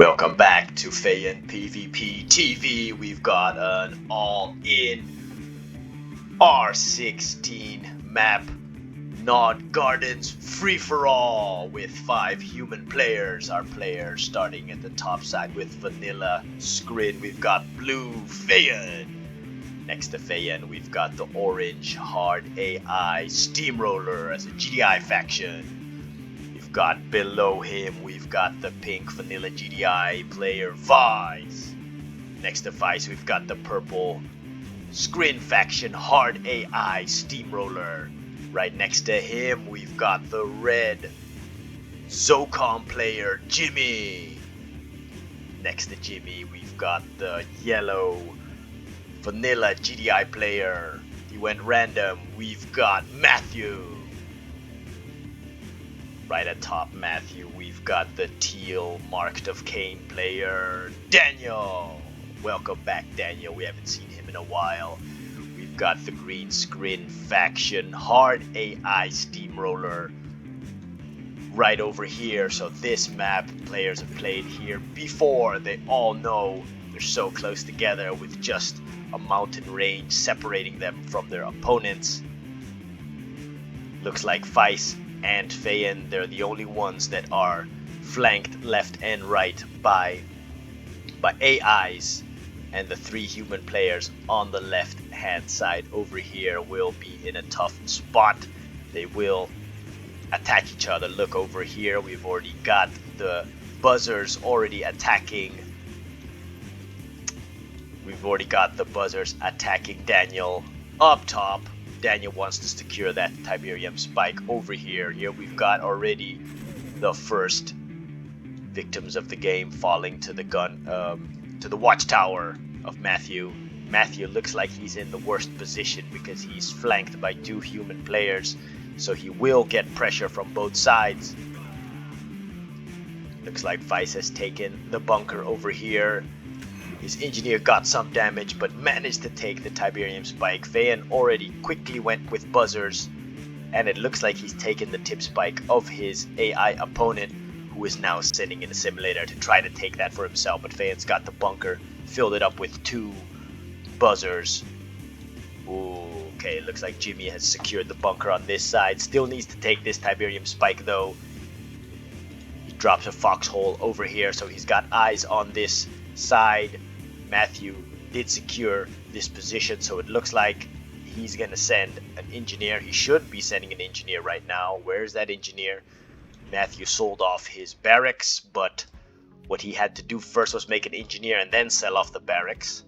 Welcome back to Fayan PvP TV. We've got an all-in R16 map, Nod Gardens free-for-all with 5 human players. Our players starting at the top side with vanilla Scrin. We've got blue Fayan. Next to Fayan, we've got the orange hard AI Steamroller as a GDI faction. Got below him, we've got the pink vanilla GDI player Vice. Next to Vice, we've got the purple Scrin faction hard AI Steamroller. Right next to him, we've got the red ZoCOm player Jimmy. Next to Jimmy, we've got the yellow vanilla GDI player. He went random. We've got Matthew. Right atop Matthew, we've got the teal marked of Kane player, Daniel. Welcome back, Daniel. We haven't seen him in a while. We've got the green Scrin faction, hard AI Steamroller right over here. So this map, players have played here before. They all know they're so close together with just a mountain range separating them from their opponents. Looks like Vice and Fayan, they're the only ones that are flanked left and right by AIs, and the 3 human players on the left hand side over here will be in a tough spot. They will attack each other. Look over here, we've already got the buzzers already attacking. We've already got the buzzers attacking Daniel up top. Daniel wants to secure that Tiberium spike over here. Here we've got already the first victims of the game falling to the to the watchtower of Matthew. Matthew looks like he's in the worst position because he's flanked by 2 human players, so he will get pressure from both sides. Looks like Vice has taken the bunker over here. His engineer got some damage, but managed to take the Tiberium spike. Fayan already quickly went with buzzers, and it looks like he's taken the tip spike of his AI opponent, who is now sitting in a simulator to try to take that for himself. But Fayan's got the bunker, filled it up with 2 buzzers. Ooh, okay, it looks like Jimmy has secured the bunker on this side. Still needs to take this Tiberium spike though. He drops a foxhole over here, so he's got eyes on this side. Matthew did secure this position, so it looks like he's gonna send an engineer. He should be sending an engineer right now. Where's that engineer? Matthew sold off his barracks, but what he had to do first was make an engineer and then sell off the barracks,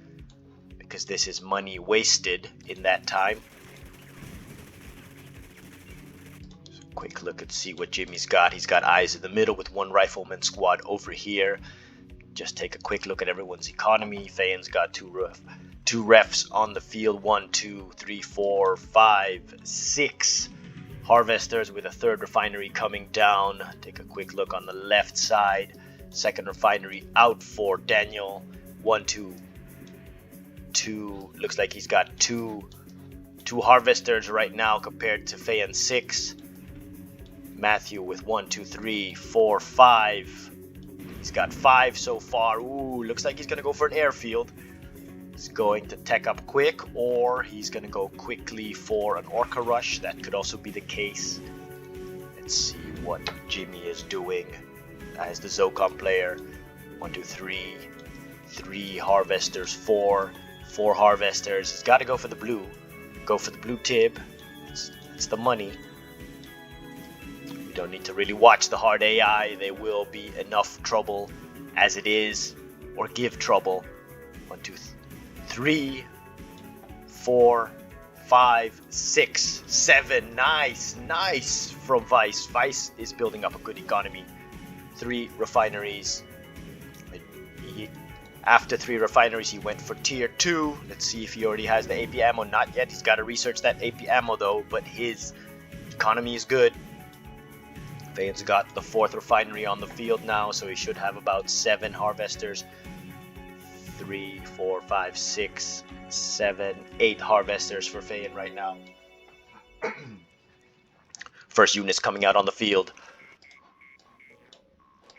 because this is money wasted in that time. So quick look and see what Jimmy's got. He's got eyes in the middle with 1 rifleman squad over here. Just take a quick look at everyone's economy. Fayan's got 2 refs on the field. 1, 2, 3, 4, 5, 6 harvesters with a 3rd refinery coming down. Take a quick look on the left side. 2nd refinery out for Daniel. 1, 2, 2. Looks like he's got two harvesters right now compared to Fayan 6. Matthew with 1, 2, 3, 4, 5. He's got 5 so far. Ooh, looks like he's going to go for an airfield. He's going to tech up quick, or he's going to go quickly for an Orca rush. That could also be the case. Let's see what Jimmy is doing as the ZoCOm player. 1, 2, 3. 3 harvesters, 4 harvesters. He's got to go for the blue. Go for the blue tib. It's the money. You don't need to really watch the hard AI. They will be enough trouble as it is, or give trouble. 1, 2, 3, 4, 5, 6, 7. Nice from Vice. Vice is building up a good economy. 3 refineries. After 3 refineries, he went for tier 2. Let's see if he already has the AP ammo. Not yet. He's got to research that AP ammo though, but his economy is good. Fayan's got the 4th refinery on the field now, so he should have about 7 harvesters. 3, 4, 5, 6, 7, 8 harvesters for Fayan right now. First unit's coming out on the field.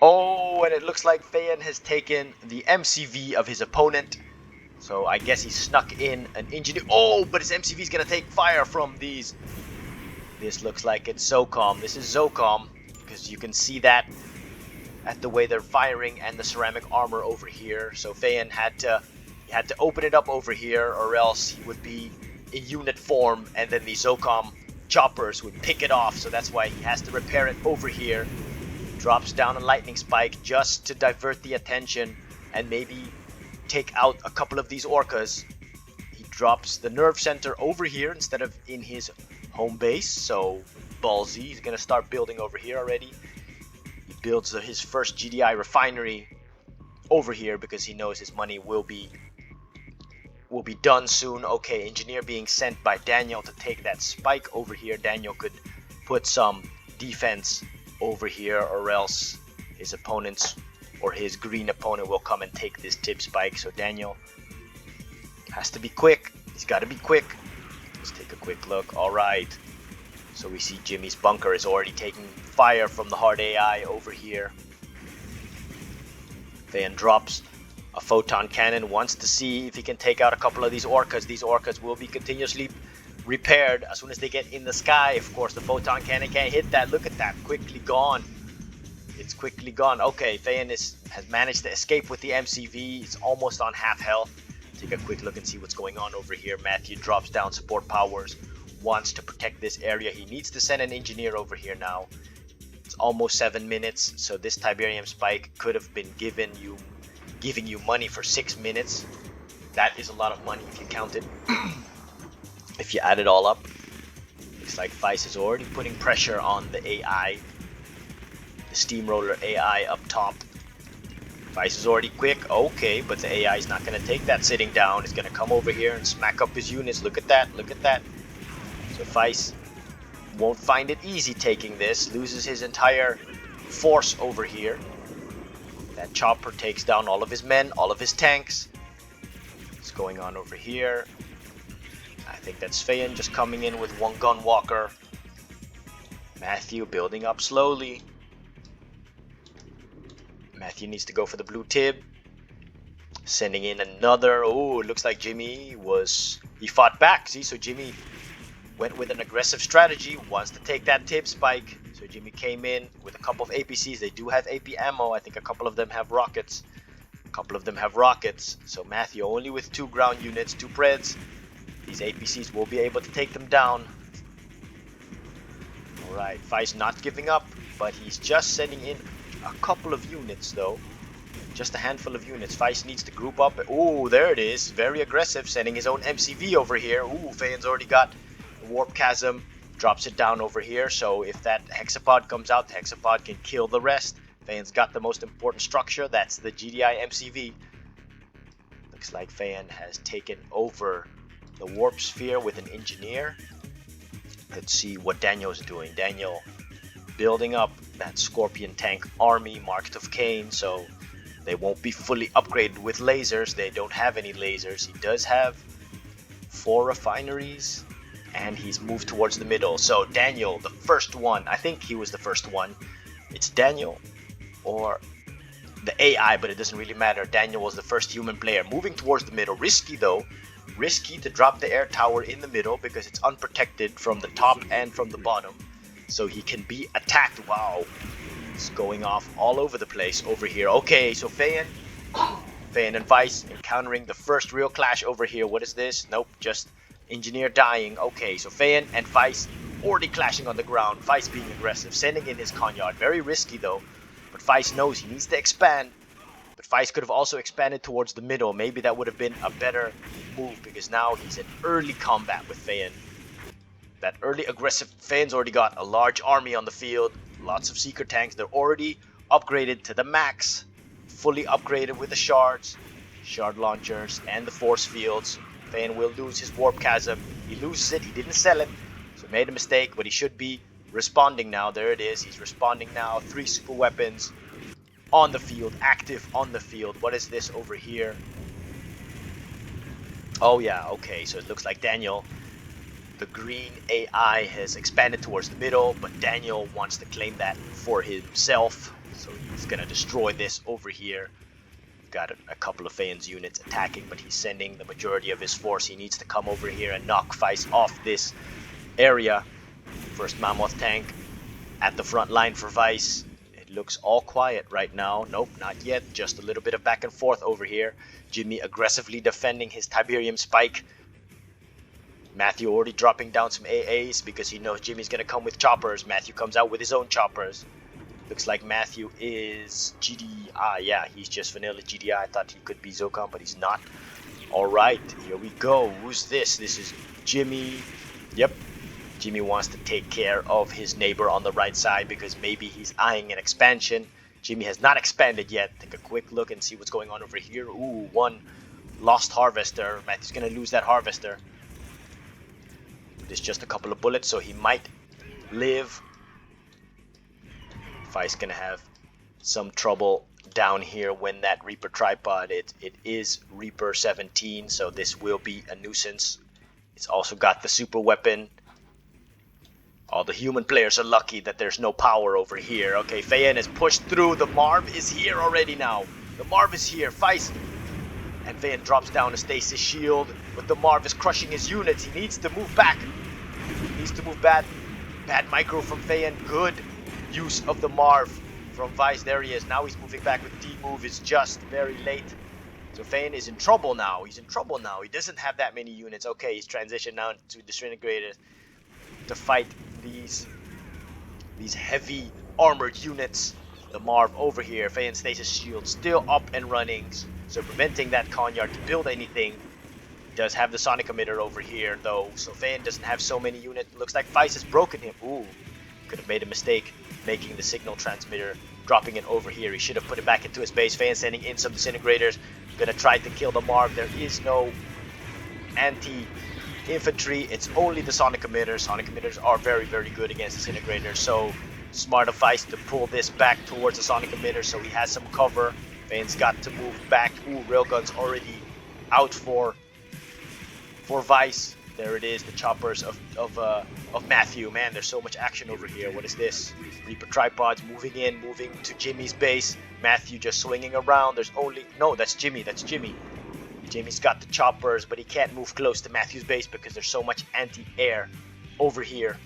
Oh, and it looks like Fayan has taken the MCV of his opponent. So I guess he snuck in an engineer. Oh, but his MCV is going to take fire from these. This looks like it's ZoCOm. This is ZoCOm, because you can see that at the way they're firing and the ceramic armor over here. So Fayan had to open it up over here, or else he would be in unit form, and then the ZoCOm choppers would pick it off. So that's why he has to repair it over here. Drops down a lightning spike just to divert the attention and maybe take out a couple of these orcas. He drops the nerve center over here instead of in his home base, so ballsy. He's gonna start building over here already. He builds his first GDI refinery over here because he knows his money will be done soon. Okay, engineer being sent by Daniel to take that spike over here. Daniel could put some defense over here, or else his opponents or his green opponent will come and take this tip spike. So Daniel has to be quick. He's got to be quick. Let's take a quick look. All right. So we see Jimmy's bunker is already taking fire from the hard AI over here. Then drops a photon cannon, wants to see if he can take out a couple of these orcas. These orcas will be continuously repaired as soon as they get in the sky. Of course, the photon cannon can't hit that. Look at that, quickly gone. It's quickly gone. Okay, Fayan has managed to escape with the MCV. It's almost on half health. Take a quick look and see what's going on over here. Matthew drops down support powers, wants to protect this area. He needs to send an engineer over here now. It's almost 7 minutes, so this Tiberium spike could have been giving you money for 6 minutes. That is a lot of money if you count it. If you add it all up. Looks like Vice is already putting pressure on the AI. The steamroller AI up top. Vice is already quick. Okay, but the AI is not going to take that sitting down. He's going to come over here and smack up his units. Look at that. Look at that. So Vice won't find it easy taking this. Loses his entire force over here. That chopper takes down all of his men, all of his tanks. What's going on over here? I think that's Fayan just coming in with one gun walker. Matthew building up slowly. Matthew needs to go for the blue tib. Sending in another. Oh, it looks like Jimmy he fought back. See, so Jimmy went with an aggressive strategy. Wants to take that tib spike. So Jimmy came in with a couple of APCs. They do have AP ammo. I think a couple of them have rockets. So Matthew only with 2 ground units, 2 Preds. These APCs will be able to take them down. Alright, Vice not giving up, but he's just sending in a couple of units though. Just a handful of units. Vice needs to group up. Oh, there it is. Very aggressive, sending his own MCV over here. Ooh, Fayan's already got a warp chasm. Drops it down over here, so if that hexapod comes out, the hexapod can kill the rest. Fayan's got the most important structure. That's the GDI MCV. Looks like Fayan has taken over the warp sphere with an engineer. Let's see what Daniel is doing. Daniel building up that Scorpion tank army marked of Kane, so they won't be fully upgraded with lasers. They don't have any lasers. He does have 4 refineries, and he's moved towards the middle. So Daniel, the first one, I think he was the first one. It's Daniel or the AI, but it doesn't really matter. Daniel was the first human player moving towards the middle. Risky though. Risky to drop the air tower in the middle because it's unprotected from the top and from the bottom. So he can be attacked. Wow. It's going off all over the place over here. Okay, so Fayan and Vice encountering the first real clash over here. What is this? Nope, just engineer dying. Okay, so Fayan and Vice already clashing on the ground. Vice being aggressive, sending in his Conyard. Very risky though. But Vice knows he needs to expand. But Vice could have also expanded towards the middle. Maybe that would have been a better move because now he's in early combat with Fayan. That early aggressive Fayan's already got a large army on the field. Lots of Seeker tanks. They're already upgraded to the max. Fully upgraded with the shards, shard launchers, and the force fields. Fayan will lose his warp chasm. He loses it. He didn't sell it. So made a mistake, but he should be responding now. There it is. He's responding now. 3 super weapons on the field. Active on the field. What is this over here? Oh yeah, okay. So it looks like Daniel The green AI has expanded towards the middle, but Daniel wants to claim that for himself. So he's going to destroy this over here. Got a couple of Fayen's units attacking, but he's sending the majority of his force. He needs to come over here and knock Vice off this area. First Mammoth tank at the front line for Vice. It looks all quiet right now. Nope, not yet. Just a little bit of back and forth over here. Jimmy aggressively defending his Tiberium spike. Matthew already dropping down some AAs because he knows Jimmy's going to come with choppers. Matthew comes out with his own choppers. Looks like Matthew is GDI. Yeah, he's just vanilla GDI. I thought he could be ZoCOm, but he's not. Alright, here we go. Who's this? This is Jimmy. Yep. Jimmy wants to take care of his neighbor on the right side because maybe he's eyeing an expansion. Jimmy has not expanded yet. Take a quick look and see what's going on over here. Ooh, one lost harvester. Matthew's going to lose that harvester. There's just a couple of bullets, so he might live. Vice gonna have some trouble down here when that Reaper tripod. It is Reaper 17, so this will be a nuisance. It's also got the super weapon. All the human players are lucky that there's no power over here. Okay, Fayen is pushed through. The Marv is here already now. The Marv is here. Vice. And Fayen drops down a stasis shield, but the Marv is crushing his units. He needs to move back. He needs to move back. Bad micro from Fayen. Good use of the Marv from Vice. There he is. Now he's moving back with D-move. It's just very late. So Fayen is in trouble now. He's in trouble now. He doesn't have that many units. Okay, he's transitioned now to disintegrators to fight these heavy armored units. The Marv over here. Fayen stasis shield still up and running, so preventing that Conyard to build anything. Does have the sonic emitter over here though, so Fayen doesn't have so many units. Looks like Vice has broken him. Ooh, could have made a mistake making the signal transmitter, dropping it over here. He should have put it back into his base. Fayen sending in some disintegrators, gonna try to kill the Marv. There is no anti-infantry, it's only the sonic emitters. Sonic emitters are very, very good against disintegrators, so smart of Vice to pull this back towards the sonic emitter so he has some cover. Fayen's got to move back. Ooh, railgun's already out for Vice. There it is, the choppers of Matthew. Man, there's so much action over here. What is this? Reaper tripods moving in, moving to Jimmy's base. Matthew just swinging around. There's only... No, that's Jimmy. That's Jimmy. Jimmy's got the choppers, but he can't move close to Matthew's base because there's so much anti-air over here.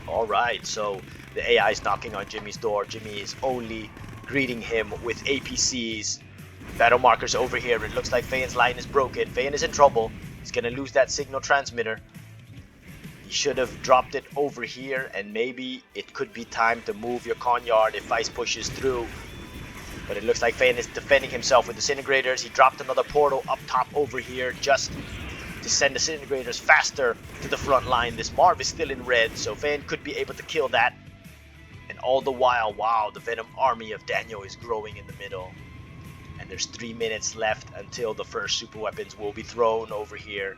Alright, so the AI is knocking on Jimmy's door. Jimmy is only greeting him with APCs. Battle markers over here. It looks like Fayen's line is broken. Fayen is in trouble. He's gonna lose that signal transmitter. He should have dropped it over here, and maybe it could be time to move your Conyard if Vice pushes through. But it looks like Fayen is defending himself with disintegrators. He dropped another portal up top over here just to send disintegrators faster to the front line. This Marv is still in red, so Fayen could be able to kill that. And all the while, wow, the Venom army of Daniel is growing in the middle. And there's 3 minutes left until the first super weapons will be thrown over here.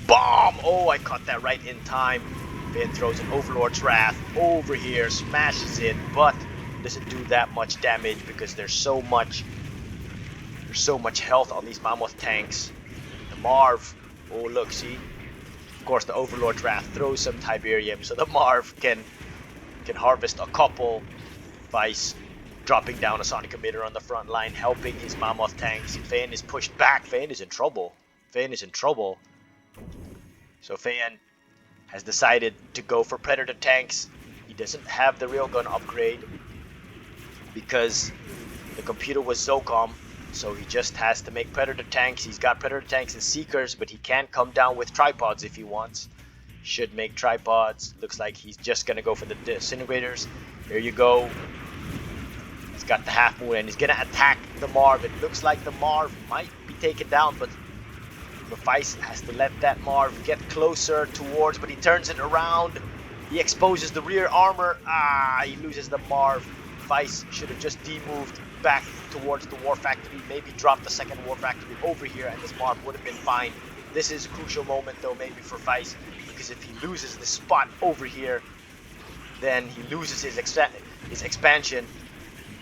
Bomb! Oh, I caught that right in time. Fayen throws an Overlord's Wrath over here, smashes it, but doesn't do that much damage because there's so much health on these Mammoth tanks. The Marv, oh look, see? Of course, the Overlord's Wrath throws some Tiberium, so the Marv can harvest a couple. Vice dropping down a sonic emitter on the front line, helping his Mammoth tanks. Fayen is pushed back. Fayen is in trouble. Fayen is in trouble. So Fayen has decided to go for Predator tanks. He doesn't have the railgun upgrade because the computer was ZoCOm, so he just has to make Predator tanks. He's got Predator tanks and Seekers, but he can come down with tripods if he wants. Should make tripods. Looks like he's just gonna go for the disintegrators. Here you go. He's got the half moon and he's gonna attack the Marv. It looks like the Marv might be taken down, but Vice has to let that Marv get closer towards, but he turns it around. He exposes the rear armor. He loses the Marv. Vice should have just demoved back towards the War Factory, maybe dropped the second War Factory over here, and this Marv would have been fine. This is a crucial moment though, maybe for Vice, because if he loses this spot over here, then he loses his expansion.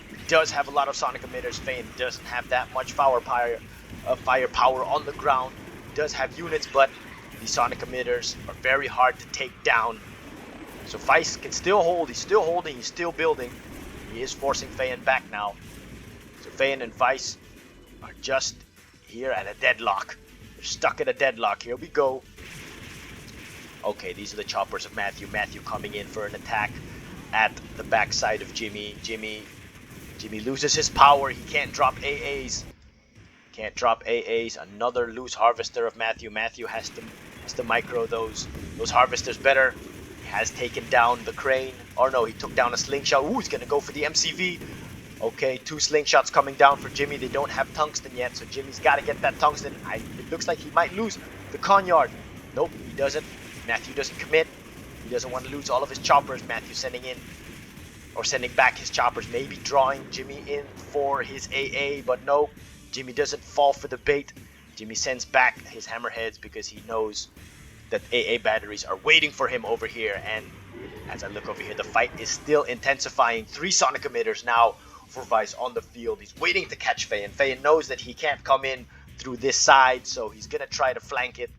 He does have a lot of sonic emitters. Fayen doesn't have that much firepower on the ground. does have units, but these sonic emitters are very hard to take down. So Vice can still hold. He's still holding. He's still building. He is forcing Feyen back now. So Feyen and Vice are just here at a deadlock. They're stuck at a deadlock. Here we go. Okay, these are the choppers of Matthew. Matthew coming in for an attack at the backside of Jimmy. Jimmy loses his power. He can't drop AAs. Can't drop AAs. Another loose harvester of Matthew. Matthew has to micro those harvesters better. He has taken down the crane. Or no, he took down a slingshot. Ooh, he's gonna go for the MCV. Okay, 2 slingshots coming down for Jimmy. They don't have tungsten yet, so Jimmy's got to get that tungsten. It looks like he might lose the Conyard. Nope, he doesn't. Matthew doesn't commit. He doesn't want to lose all of his choppers. Matthew sending in or sending back his choppers, maybe drawing Jimmy in for his AA, but no, Jimmy doesn't fall for the bait. Jimmy sends back his hammerheads because he knows that AA batteries are waiting for him over here. And as I look over here, the fight is still intensifying. 3 sonic emitters now for Vice on the field. He's waiting to catch Feyen. Feyen knows that he can't come in through this side, so he's gonna try to flank it.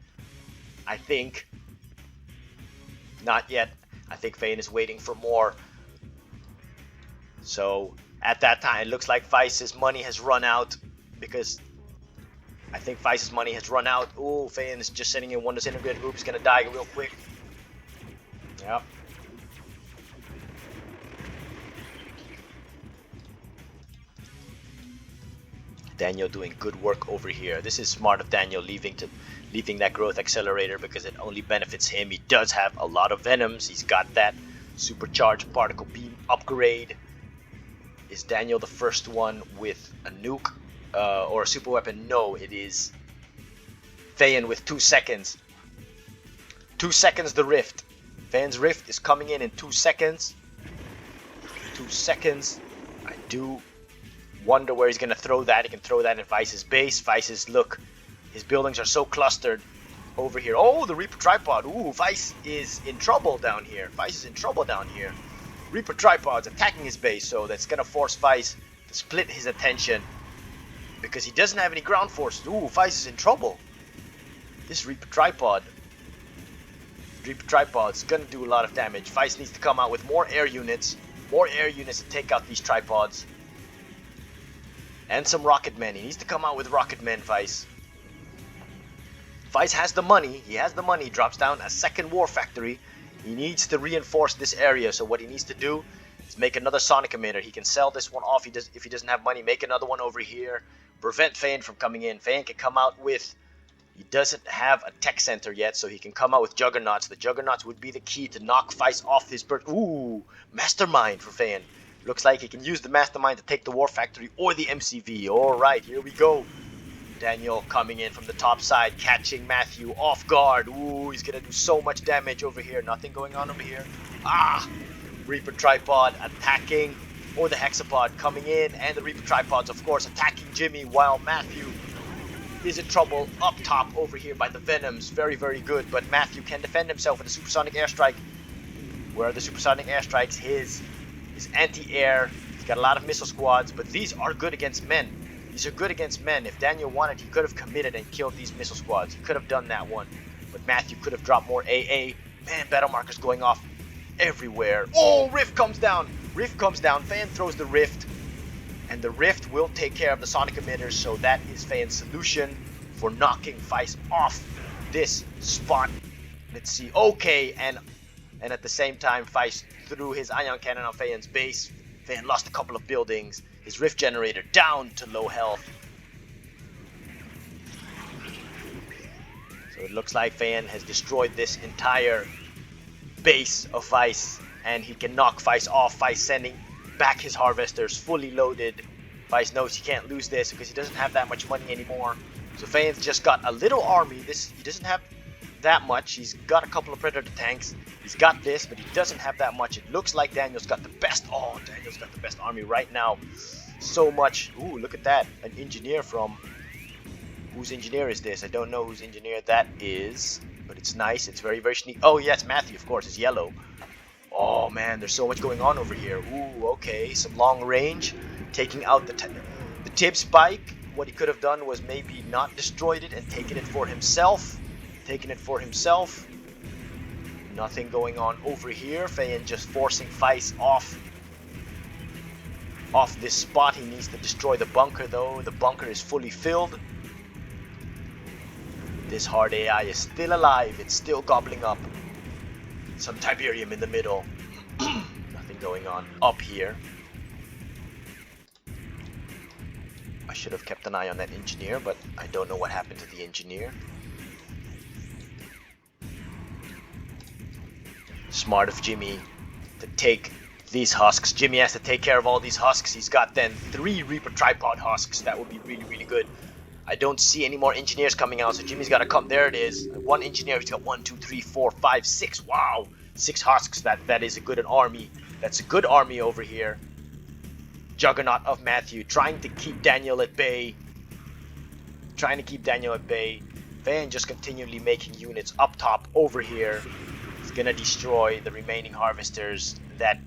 I think. Not yet. I think Feyen is waiting for more. So at that time, it looks like Vice's money has run out, because I think Vice's money has run out. Ooh, Feyen is just sending in one disintegrated group. He's gonna die real quick. Yep. Daniel doing good work over here. This is smart of Daniel leaving that growth accelerator because it only benefits him. He does have a lot of venoms. He's got that supercharged particle beam upgrade. Is Daniel the first one with a nuke or a super weapon? No, it is Feyen with 2 seconds. 2 seconds the rift. Feyen's rift is coming in 2 seconds. 2 seconds. I do wonder where he's gonna throw that. He can throw that in Vice's base. Vice's, look, his buildings are so clustered over here. Oh, the Reaper tripod. Ooh, Vice is in trouble down here. Vice is in trouble down here. Reaper tripod's attacking his base, so that's gonna force Vice to split his attention because he doesn't have any ground forces. Ooh, Vice is in trouble. This Reaper tripod's gonna do a lot of damage. Vice needs to come out with more air units to take out these tripods. And some rocket men. He needs to come out with rocket men, Vice. Vice has the money. He has the money. He drops down a second war factory. He needs to reinforce this area. So what he needs to do is make another sonic emitter. He can sell this one off if he doesn't have money. Make another one over here. Prevent Feyen from coming in. Feyen can come out with... He doesn't have a tech center yet, so he can come out with juggernauts. The juggernauts would be the key to knock Vice off his bird. Ooh, mastermind for Feyen. Looks like he can use the mastermind to take the war factory or the MCV. Alright, here we go. Daniel coming in from the top side, catching Matthew off guard. Ooh, he's gonna do so much damage over here. Nothing going on over here. Ah! Reaper tripod attacking. Or the hexapod coming in. And the Reaper tripods, of course, attacking Jimmy while Matthew is in trouble up top over here by the Venoms. Very, very good. But Matthew can defend himself with a supersonic airstrike. Where are the supersonic airstrikes? His anti-air. He's got a lot of missile squads, but these are good against men. These are good against men. If Daniel wanted, he could have committed and killed these missile squads. He could have done that one. But Matthew could have dropped more AA. Man, battle markers going off everywhere. Oh, Rift comes down. Rift comes down. Feyen throws the Rift. And the Rift will take care of the sonic emitters. So that is Feyen's solution for knocking Vice off this spot. Let's see. Okay, and at the same time, Vice threw his ion cannon on Feyen's base. Feyen lost a couple of buildings. His rift generator down to low health. So it looks like Feyen has destroyed this entire base of Vice, and he can knock Vice off. Vice sending back his harvesters fully loaded. Vice knows he can't lose this because he doesn't have that much money anymore. So Feyen's just got a little army. He doesn't have that much. He's got a couple of Predator tanks. He's got this, but he doesn't have that much. It looks like Daniel's got the best. Oh, Daniel's got the best army right now. So much. Ooh, look at that. An engineer from... Whose engineer is this? I don't know whose engineer that is, but it's nice. It's very, very sneaky. Oh, yes, Matthew, of course. It's yellow. Oh, man, there's so much going on over here. Ooh, okay. Some long range. Taking out the tib spike. what he could have done was maybe not destroyed it and taken it for himself. Nothing going on over here. Fayen just forcing Feist off this spot. He needs to destroy the bunker though. The bunker is fully filled. This hard AI is still alive. It's still gobbling up some Tiberium in the middle. Nothing going on up here. I should have kept an eye on that engineer, but I don't know what happened to the engineer. Smart of Jimmy to take these husks. Jimmy has to take care of all these husks. He's got then 3 Reaper tripod husks. That would be really, really good. I don't see any more engineers coming out, so Jimmy's got to come. There it is. 1 engineer. He's got 1, 2, 3, 4, 5, 6. Wow, 6 husks. That is a good army. That's a good army over here. Juggernaut of Matthew trying to keep Daniel at bay. Van just continually making units up top over here. He's gonna destroy the remaining harvesters that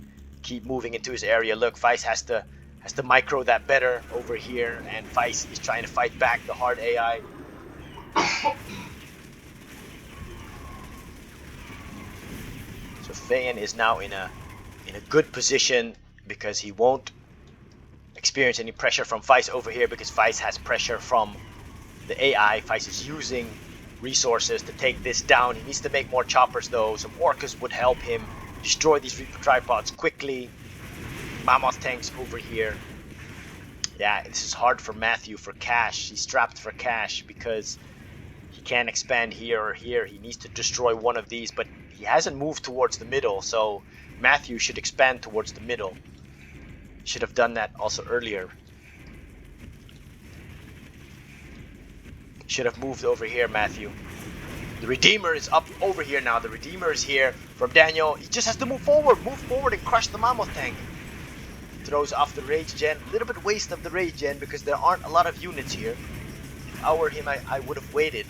keep moving into his area. Look, Feist has to micro that better over here, and Feist is trying to fight back the hard AI. So Fayen is now in a good position because he won't experience any pressure from Feist over here, because Feist has pressure from the AI. Feist is using resources to take this down. He needs to make more choppers though. Some Orcas would help him destroy these Reaper tripods quickly. Mammoth tanks over here. Yeah, this is hard for Matthew for cash. He's strapped for cash because he can't expand here or here. He needs to destroy one of these, but he hasn't moved towards the middle, so Matthew should expand towards the middle. Should have done that also earlier. Should have moved over here, Matthew. The Redeemer is up over here now. The Redeemer is here from Daniel. He just has to move forward and crush the Mammoth tank. Throws off the Rage Gen. A little bit waste of the Rage Gen because there aren't a lot of units here. If I were him, I would have waited.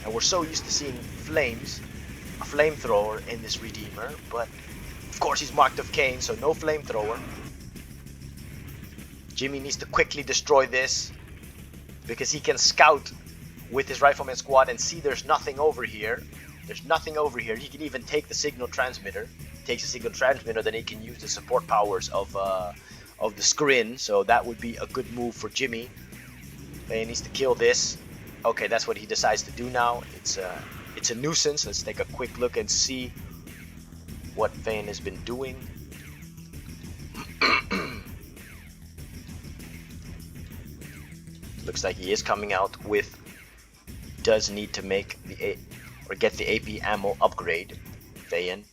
And we're so used to seeing flames, a flamethrower in this Redeemer, but of course he's marked of Kane, so no flamethrower. Jimmy needs to quickly destroy this because he can scout with his rifleman squad and see there's nothing over here. He can even take the signal transmitter. Takes the signal transmitter, then he can use the support powers of the Scrin. So that would be a good move for Jimmy. He needs to kill this. Okay, that's what he decides to do now. It's a nuisance. Let's take a quick look and see what Vane has been doing. Looks like he is coming out with. Does need to make get the AP ammo upgrade. Vayan.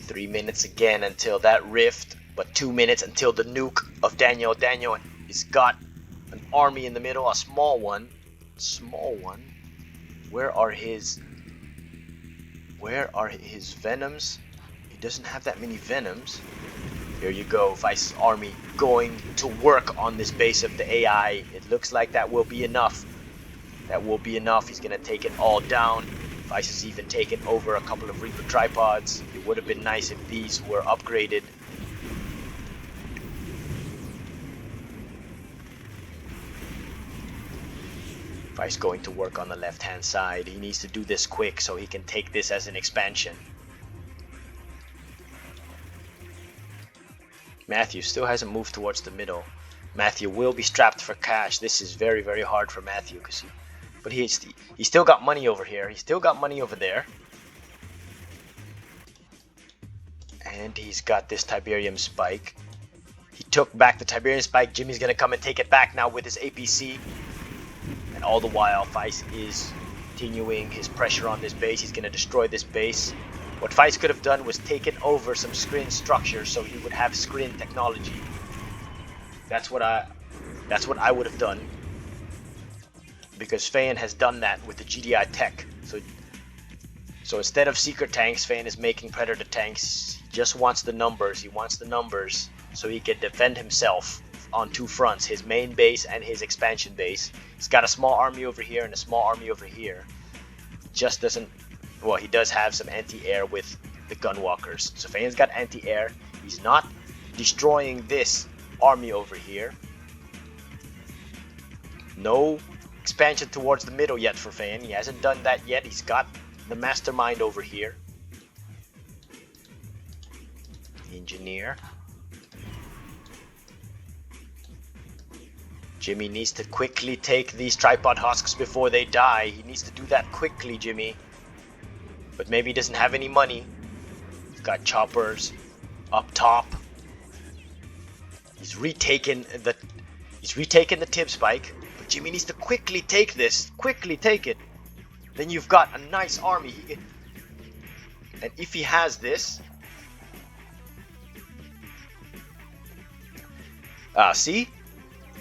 3 minutes again until that rift, but 2 minutes until the nuke of Daniel. Daniel has got an army in the middle, a small one. Where are his venoms? He doesn't have that many venoms. Here you go, Feist's army going to work on this base of the AI. It looks like that will be enough. He's gonna take it all down. Feist has even taken over a couple of Reaper tripods. It would have been nice if these were upgraded. Feist going to work on the left hand side. He needs to do this quick so he can take this as an expansion. Matthew still hasn't moved towards the middle. Matthew will be strapped for cash. This is very, very hard for Matthew because but he's still got money over here. He's still got money over there. And he's got this Tiberium spike. He took back the Tiberium spike. Jimmy's gonna come and take it back now with his APC. And all the while, Feist is continuing his pressure on this base. He's gonna destroy this base. What Feist could have done was taken over some Scrin structures so he would have Scrin technology. That's what I would have done. Because Fayen has done that with the GDI tech. So instead of seeker tanks, Fayen is making predator tanks. He just wants the numbers. He wants the numbers so he can defend himself on 2 fronts, his main base and his expansion base. He's got a small army over here and a small army over here. Just doesn't, well, he does have some anti-air with the gunwalkers. So Fayen's got anti-air. He's not destroying this army over here. No expansion towards the middle yet for Fan. He hasn't done that yet. He's got the mastermind over here. Engineer. Jimmy needs to quickly take these tripod husks before they die. He needs to do that quickly, Jimmy. But maybe he doesn't have any money. He's got choppers up top. He's retaken the tip spike. But Jimmy needs to quickly take this. Quickly take it. Then you've got a nice army. And if he has this, see?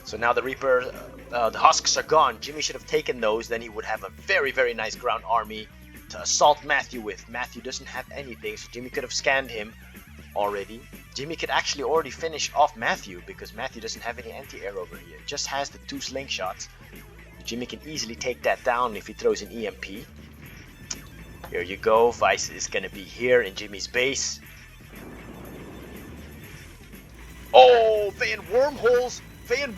So now the Reaper, the husks are gone. Jimmy should have taken those. Then he would have a very, very nice ground army to assault Matthew with. Matthew doesn't have anything, so Jimmy could have scanned him already. Jimmy could actually already finish off Matthew because Matthew doesn't have any anti-air over here. He just has the 2 slingshots. Jimmy can easily take that down if he throws an EMP. Here you go. Vice is going to be here in Jimmy's base. Oh, Fan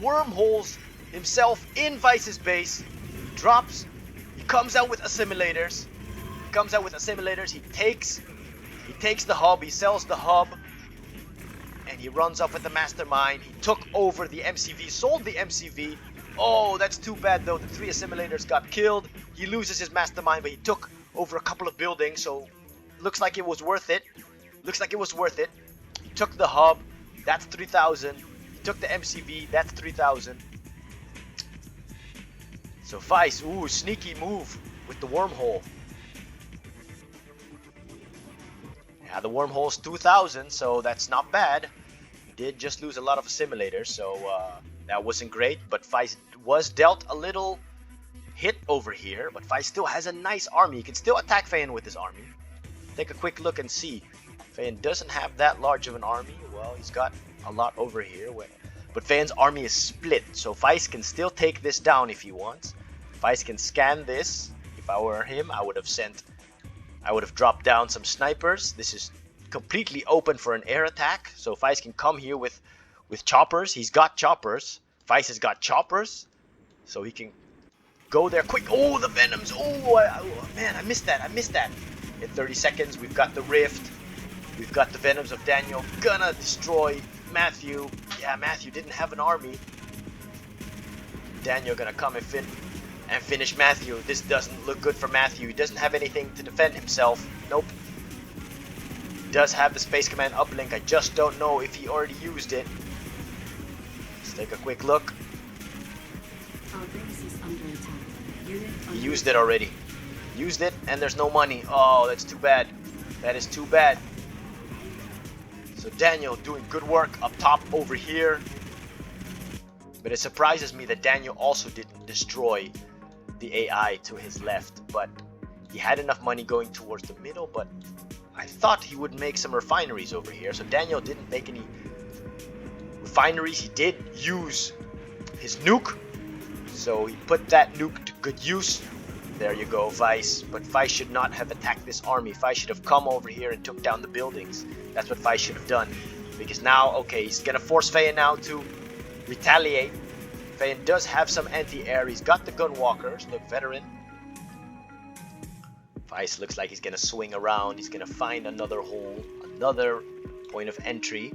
wormholes himself in Vice's base. He drops. He comes out with assimilators. He takes the hub. He sells the hub. And he runs off with the mastermind. He took over the MCV. Sold the MCV. Oh, that's too bad though. The 3 assimilators got killed. He loses his mastermind, but he took over a couple of buildings. So looks like it was worth it. He took the hub. That's 3,000. He took the MCV. That's 3,000. So Vice, ooh, sneaky move with the wormhole. Yeah, the wormhole's 2,000, so that's not bad. He did just lose a lot of assimilators, so that wasn't great. But Vice was dealt a little hit over here. But Vice still has a nice army. He can still attack Fan with his army. Take a quick look and see. Fan doesn't have that large of an army. Well, he's got a lot over here. But Fan's army is split, so Vice can still take this down if he wants. Vice can scan this. If I were him, I would have dropped down some snipers. This is completely open for an air attack, so Vice can come here with choppers. He's got choppers. Vice has got choppers, so he can go there quick. Oh, the Venoms. Oh, man, I missed that. In 30 seconds, we've got the Rift. We've got the Venoms of Daniel gonna destroy Matthew. Yeah, Matthew didn't have an army. Daniel gonna come and finish Matthew. This doesn't look good for Matthew. He doesn't have anything to defend himself. Nope. He does have the Space Command uplink. I just don't know if he already used it. Let's take a quick look. Our base is under attack. He used it already. Used it, and there's no money. Oh, that's too bad. That is too bad. So Daniel doing good work up top over here. But it surprises me that Daniel also didn't destroy the AI to his left. But he had enough money going towards the middle. But I thought he would make some refineries over here. So Daniel didn't make any refineries. He did use his nuke. So he put that nuke to good use. There you go, Vice. But Vice should not have attacked this army. Vice should have come over here and took down the buildings. That's what Vice should have done. Because now, okay, he's gonna force Fayan now to retaliate. Fayan does have some anti-air. He's got the Gunwalkers, the veteran. Vice looks like he's gonna swing around. He's gonna find another hole, another point of entry.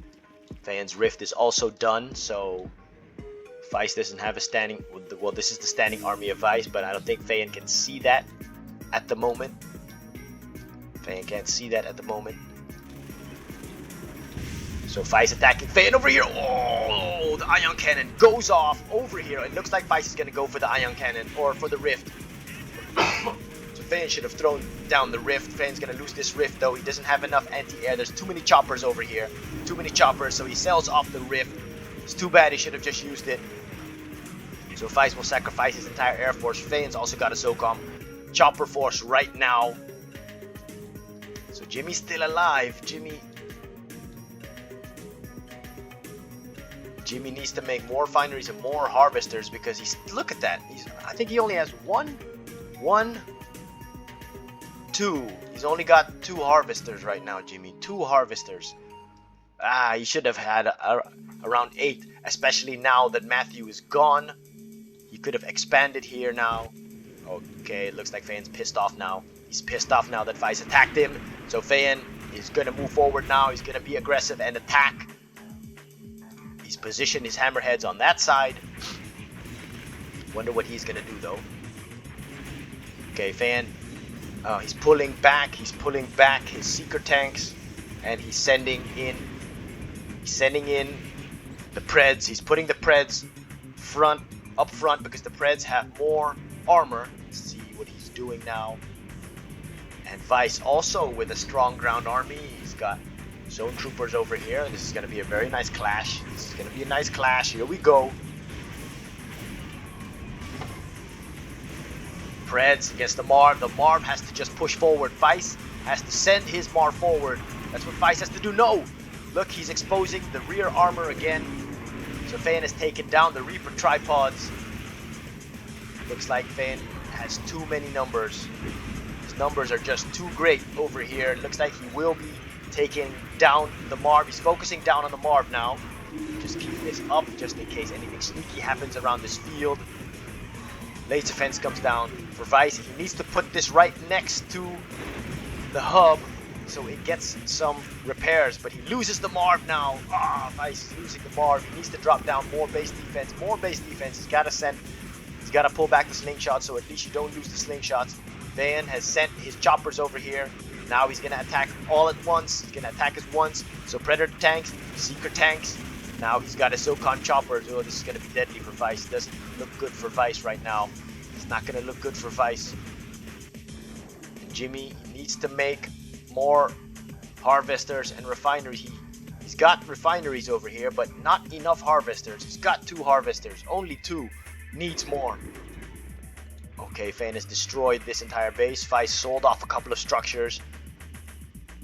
Fayan's Rift is also done, so Vice doesn't have a standing. Well, this is the standing army of Vice, but I don't think Fayan can see that at the moment. Fayan can't see that at the moment. So Vice attacking Fayan over here. Oh, the ion cannon goes off over here. It looks like Vice is gonna go for the ion cannon or for the Rift. So Fayan should have thrown down the Rift. Fayan's gonna lose this Rift though. He doesn't have enough anti-air. There's too many choppers over here. Too many choppers, so he sells off the Rift. It's too bad he should have just used it. So Vice will sacrifice his entire air force. Fayan's also got a ZoCOm chopper force right now. So Jimmy's still alive. Jimmy needs to make more refineries and more harvesters because he's, look at that. I think he only has two. He's only got 2 harvesters right now, Jimmy. 2 harvesters. He should have had around 8, especially now that Matthew is gone. He could have expanded here now. Okay, it looks like Fayen's pissed off now. He's pissed off now that Vice attacked him. So Fayen is going to move forward now. He's going to be aggressive and attack. He's positioned his hammerheads on that side. Wonder what he's going to do though. Okay, Fayen. He's pulling back. He's pulling back his seeker tanks. And he's sending in the Preds. He's putting the Preds up front because the Preds have more armor. Let's see what he's doing now. And Vice also with a strong ground army. He's got zone troopers over here. This is going to be a very nice clash. This is going to be a nice clash. Here we go. Preds against the Marv. The Marv has to just push forward. Vice has to send his Marv forward. That's what Vice has to do. No! Look, he's exposing the rear armor again. So Fayen has taken down the Reaper tripods. Looks like Fayen has too many numbers. His numbers are just too great over here. It looks like he will be taking down the Marv. He's focusing down on the Marv now. Just keep this up just in case anything sneaky happens around this field. Laser fence comes down for Vice. He needs to put this right next to the hub so it gets some repairs, but he loses the Marv now. Vice is losing the Marv. He needs to drop down more base defense. He's got to pull back the slingshot so at least you don't lose the slingshots. Fayen has sent his choppers over here. Now he's going to attack all at once. He's going to attack us once. So Predator tanks, Seeker tanks. Now he's got his ZoCOm choppers. Oh, this is going to be deadly for Vice. Doesn't look good for Vice right now. It's not going to look good for Vice. And Jimmy needs to make more harvesters and refineries. He's got refineries over here, but not enough harvesters. He's got 2 harvesters. Only 2. Needs more. Okay, Fayen has destroyed this entire base. Vice sold off a couple of structures.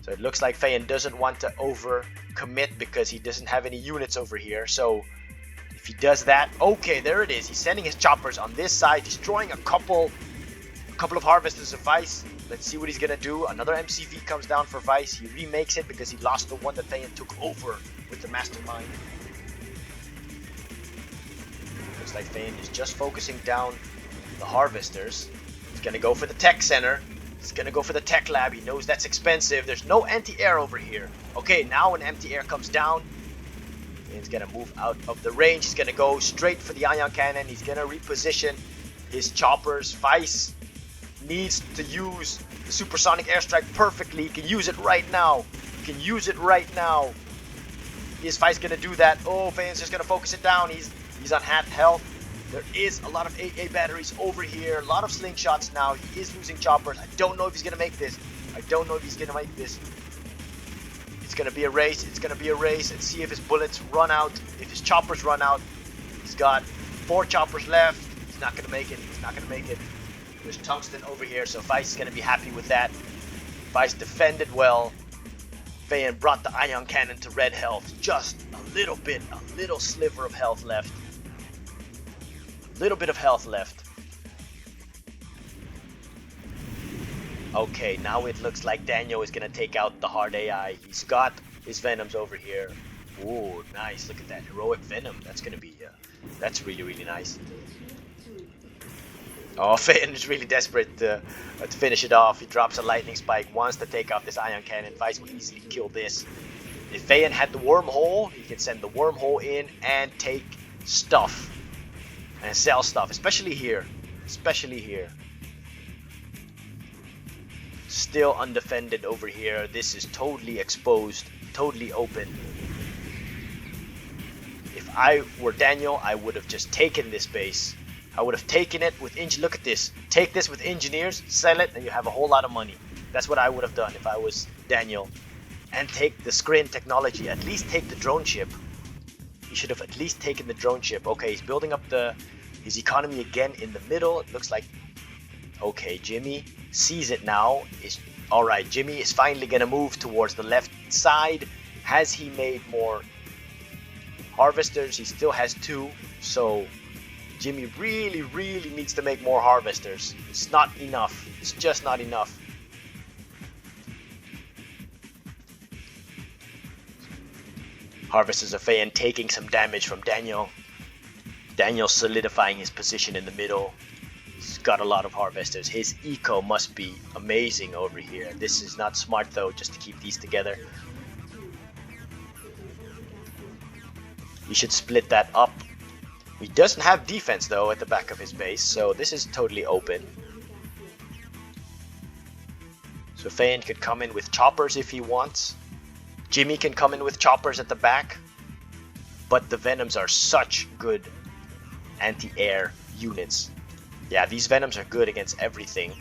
So it looks like Fayen doesn't want to over commit because he doesn't have any units over here. So if he does that, okay, there it is. He's sending his choppers on this side, destroying a couple of harvesters of Vice. Let's see what he's gonna do. Another MCV comes down for Vice. He remakes it because he lost the one that Fayen took over with the Mastermind. Looks like Fayen is just focusing down the harvesters. He's gonna go for the tech center. He's gonna go for the tech lab. He knows that's expensive. There's no anti-air over here. Okay, now when anti-air comes down, he's gonna move out of the range. He's gonna go straight for the ion cannon. He's gonna reposition his choppers. Vice needs to use the supersonic airstrike perfectly. He can use it right now. He can use it right now. Is Vice gonna do that? Oh, Fayen's just gonna focus it down. He's on half health. There is a lot of AA batteries over here. A lot of slingshots now. He is losing choppers. I don't know if he's gonna make this. It's gonna be a race. It's gonna be a race and see if his bullets run out. If his choppers run out. He's got 4 choppers left. He's not gonna make it. There's tungsten over here, so Vice is gonna be happy with that. Vice defended well. Fayen brought the ion cannon to red health. Just a little sliver of health left. Little bit of health left. Okay, now it looks like Daniel is gonna take out the hard AI. He's got his Venoms over here. Ooh, nice. Look at that heroic Venom. That's gonna be that's really nice. Oh, Fayen is really desperate to finish it off. He drops a lightning spike, wants to take out this ion cannon. Vice will easily kill this. If Fayen had the wormhole, he can send the wormhole in and take stuff. And sell stuff, especially here. Still undefended over here. This is totally exposed, totally open. If I were Daniel, I would have just taken this base. I would have taken it with look at this. Take this with engineers, sell it, and you have a whole lot of money. That's what I would have done if I was Daniel. And take the Scrin technology. At least take the drone ship. He should have at least taken the drone ship. Okay, he's building up his economy again in the middle. It looks like, okay, Jimmy sees it now. Alright, Jimmy is finally gonna move towards the left side. Has he made more harvesters? He still has 2, so Jimmy really needs to make more harvesters. It's not enough. It's just not enough. Harvesters of Fayen taking some damage from Daniel. Daniel solidifying his position in the middle. He's got a lot of harvesters. His eco must be amazing over here. This is not smart though, just to keep these together. He should split that up. He doesn't have defense though at the back of his base, so this is totally open. So Fayen could come in with choppers if he wants. Jimmy can come in with choppers at the back. But the Venoms are such good anti-air units. Yeah, these Venoms are good against everything.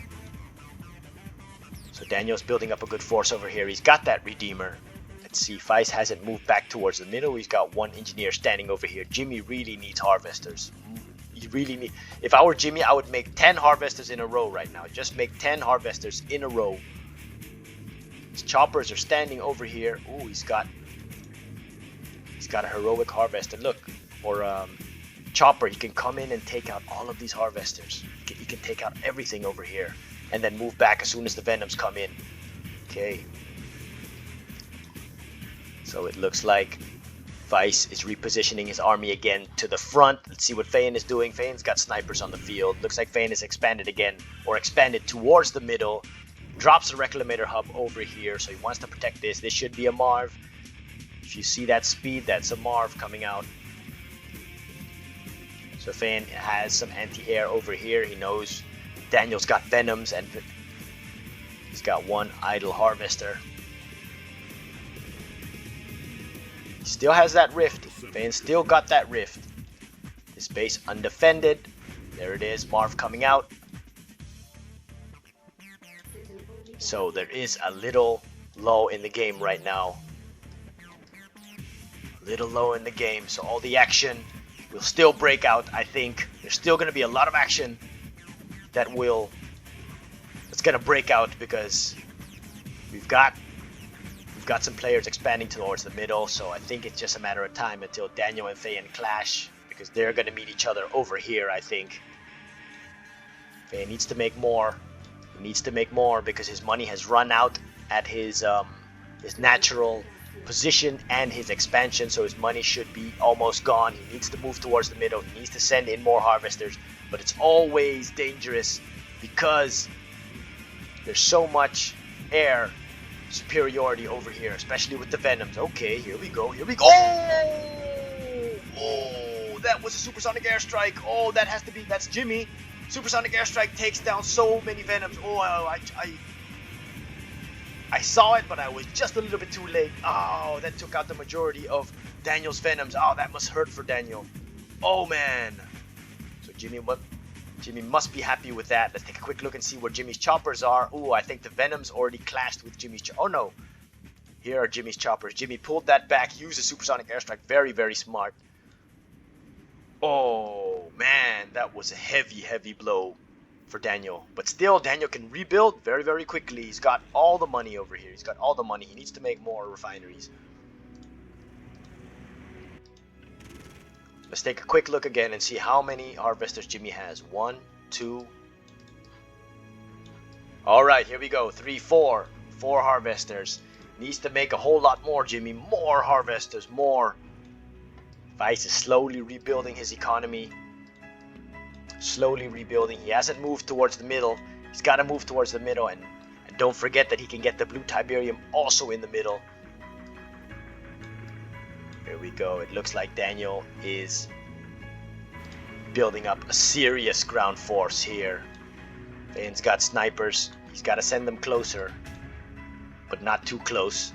So Daniel's building up a good force over here. He's got that Redeemer. Let's see, Feist hasn't moved back towards the middle. He's got one engineer standing over here. Jimmy really needs harvesters. You really need... If I were Jimmy, I would make 10 harvesters in a row right now. Just make 10 harvesters in a row. His choppers are standing over here. Ooh, he's got a heroic harvester. Look, or chopper, he can come in and take out all of these harvesters. He can take out everything over here and then move back as soon as the Venoms come in. Okay. So it looks like Weiss is repositioning his army again to the front. Let's see what Fayen is doing. Fayen's got snipers on the field. Looks like Fayen is expanded again, or expanded towards the middle. Drops the Reclamator hub over here, so he wants to protect this. This should be a Marv. If you see that speed, that's a Marv coming out. So Fayen has some anti-air over here. He knows Daniel's got Venoms, and he's got one idle harvester. He still has that rift. Fayen still got that rift. His base undefended. There it is, Marv coming out. So there is a little low in the game right now. Little low in the game, so all the action will still break out. I think there's still going to be a lot of action that's going to break out, because we've got some players expanding towards the middle. So I think it's just a matter of time until Daniel and Fayen clash, because they're going to meet each other over here. I think Fayen needs to make more. He needs to make more because his money has run out at his natural position and his expansion, so his money should be almost gone. He needs to move towards the middle. He needs to send in more harvesters, but it's always dangerous because there's so much air superiority over here, especially with the Venoms. Okay, here we go. Oh, that was a supersonic airstrike. Oh, that's Jimmy. Supersonic airstrike takes down so many Venoms. Oh, I saw it, but I was just a little bit too late. Oh, that took out the majority of Daniel's Venoms. Oh, that must hurt for Daniel. Oh, man. So Jimmy must be happy with that. Let's take a quick look and see where Jimmy's choppers are. Ooh, I think the Venoms already clashed with Jimmy's choppers. Oh, no. Here are Jimmy's choppers. Jimmy pulled that back, used a supersonic airstrike. Very, very smart. Oh, man. That was a heavy, heavy blow for Daniel. But still, Daniel can rebuild very, very quickly. He's got all the money over here. He's got all the money. He needs to make more refineries. Let's take a quick look again and see how many harvesters Jimmy has. 1, 2. Alright, here we go. 3, 4. 4 harvesters. Needs to make a whole lot more, Jimmy. More harvesters, more. Weiss is slowly rebuilding his economy. Slowly rebuilding. He hasn't moved towards the middle. He's got to move towards the middle, and don't forget that he can get the blue Tiberium also in the middle. Here we go. It looks like Daniel is building up a serious ground force here. Fayen's got snipers. He's got to send them closer, but not too close.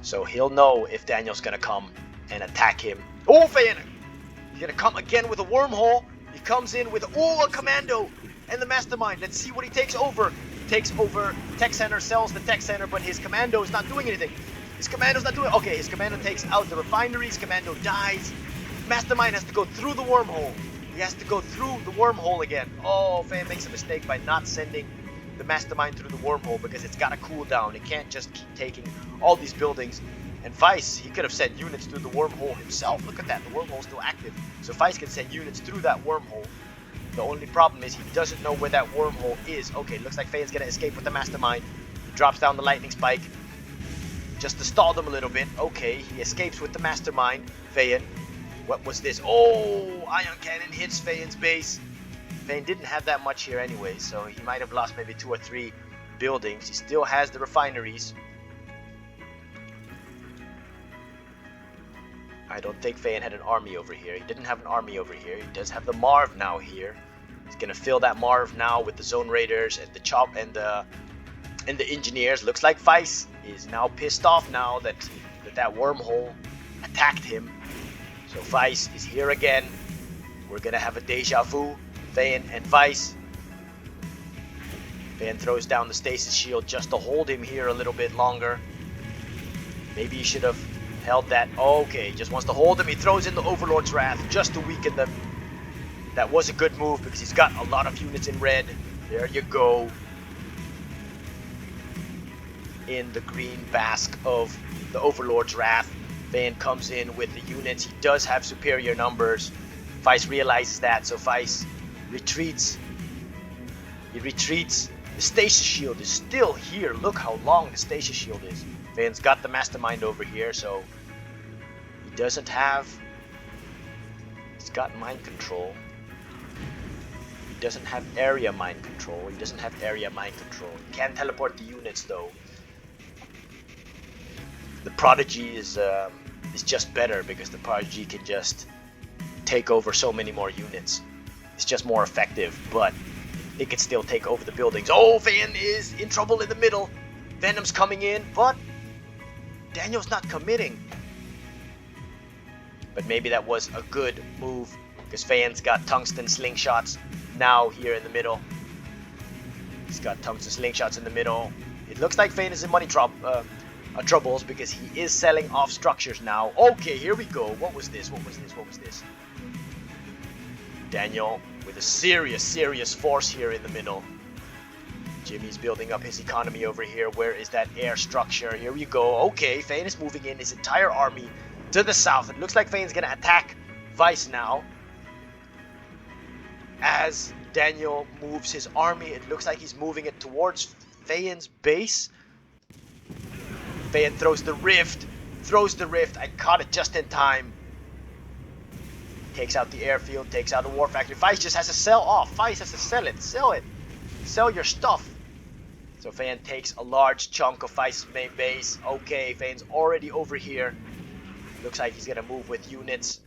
So he'll know if Daniel's gonna come and attack him. Oh, Fayen! He's gonna come again with a wormhole. He comes in with a commando and the mastermind. Let's see what he takes over. He takes over tech center, sells the tech center, but his commando is not doing anything. His commando's not doing. Okay, his commando takes out the refineries. Commando dies. Mastermind has to go through the wormhole. He has to go through the wormhole again. Oh, Fayen makes a mistake by not sending the mastermind through the wormhole because it's got to cool down. It can't just keep taking all these buildings. And Weiss, he could have sent units through the wormhole himself. Look at that, the wormhole's still active. So Weiss can send units through that wormhole. The only problem is he doesn't know where that wormhole is. Okay, looks like Fayen's gonna escape with the mastermind. He drops down the lightning spike. just to stall them a little bit. Okay, he escapes with the mastermind. Feyen. What was this? Oh, ion cannon hits Feyen's base. Feyen didn't have that much here anyway, so he might have lost maybe 2 or 3 buildings. He still has the refineries. I don't think Feyen had an army over here. He didn't have an army over here. He does have the Marv now here. He's gonna fill that Marv now with the Zone Raiders and the Chop and the engineers. Looks like Vice is now pissed off now that wormhole attacked him. So Vice is here again. We're gonna have a deja vu. Feyen and Vice. Feyen throws down the stasis shield just to hold him here a little bit longer. Maybe he should have held that. Okay, just wants to hold him. He throws in the Overlord's Wrath just to weaken them. That was a good move because he's got a lot of units in red. There you go. In the green bask of the Overlord's Wrath, Feyen comes in with the units. He does have superior numbers. Vice realizes that, so Vice retreats. He retreats. The stasis shield is still here. Look how long the stasis shield is. Feyen's got the mastermind over here, so he doesn't have... He's got mind control. He doesn't have area mind control. He doesn't have area mind control. He can teleport the units though. The Prodigy is just better because the Prodigy can just take over so many more units. It's just more effective, but it can still take over the buildings. Oh, Feyen is in trouble in the middle. Venom's coming in, but Daniel's not committing. But maybe that was a good move because Feyen's got tungsten slingshots now here in the middle. He's got tungsten slingshots in the middle. It looks like Feyen is in money troubles because he is selling off structures now. Okay, here we go. What was this? What was this? What was this? Daniel with a serious force here in the middle. Jimmy's building up his economy over here. Where is that air structure? Here we go. Okay, Feyen is moving in his entire army to the south. It looks like Feyen's gonna attack Vice now. As Daniel moves his army, it looks like he's moving it towards Feyen's base. Feyen throws the rift. I caught it just in time. Takes out the airfield, takes out the war factory. Vice just has to sell off. Vice has to sell it. Sell it. Sell your stuff. So Feyen takes a large chunk of Vice's main base. Okay, Feyen's already over here. Looks like he's gonna move with units.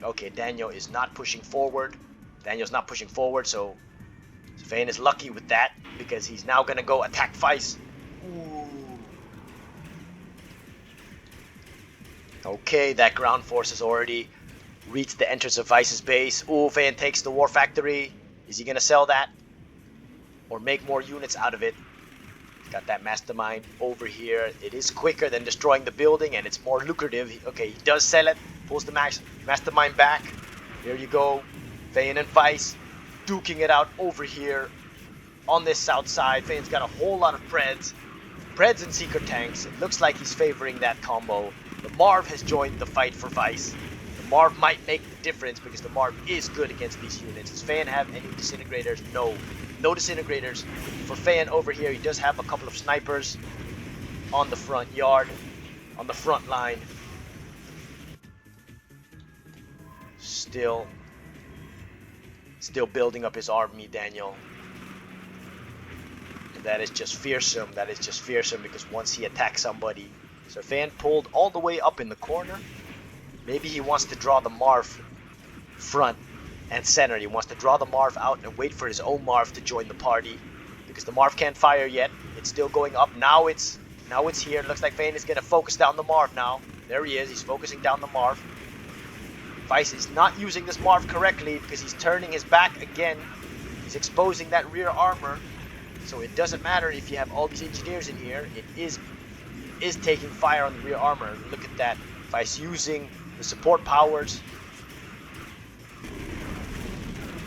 Okay, Daniel is not pushing forward. Daniel's not pushing forward, so Feyen is lucky with that because he's now gonna go attack Vice. Ooh. Okay, that ground force has already reached the entrance of Vice's base. Ooh, Feyen takes the war factory. Is he gonna sell that? Or make more units out of it? Got that mastermind over here. It is quicker than destroying the building and it's more lucrative. Okay, he does sell it. Pulls the mastermind back. There you go. Feyen and Vice duking it out over here on this south side. Feyen's got a whole lot of Preds and Seeker tanks. It looks like he's favoring that combo. The Marv has joined the fight for Vice. The Marv might make the difference because the Marv is good against these units. Does Feyen have any disintegrators? No. No disintegrators for Feyen over here. He does have a couple of snipers on the front yard, on the front line. Still building up his army, Daniel. And that is just fearsome. That is just fearsome because once he attacks somebody. So Feyen pulled all the way up in the corner. Maybe he wants to draw the Marv front and center. He wants to draw the Marv out and wait for his own Marv to join the party. Because the Marv can't fire yet. It's still going up. Now it's here. It looks like Feyen is going to focus down the Marv now. There he is. He's focusing down the Marv. Vice is not using this Marv correctly because he's turning his back again. He's exposing that rear armor. So it doesn't matter if you have all these engineers in here. It is taking fire on the rear armor. Look at that. Vice using the support powers.